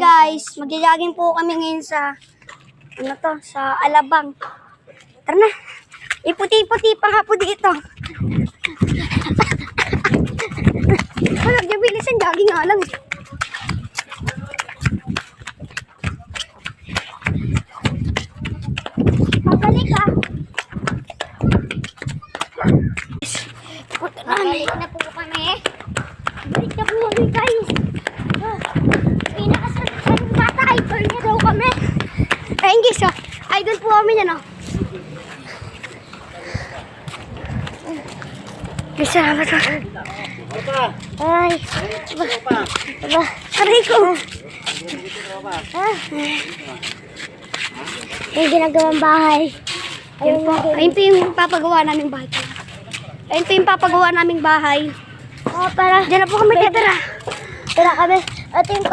guys, magja-jogging po kami ngayon sa sa Alabang. Tara na. Iputi-puti pa nga po dito. Nagbibilisan jogging nga lang. Pabalik ah. Pabalik na po kami. Balik na po kami guys. Pinakasabi bata, idol niya daw kami. Ayun guys, idol po kami na no. Guys, salamat po. Ay. Aray ko. Yung ginagawang bahay. Ayun po yung papagawa naming bahay. Ayun po yung papagawa naming bahay. Para. Diyan na po kami titira. Tira kami. At yung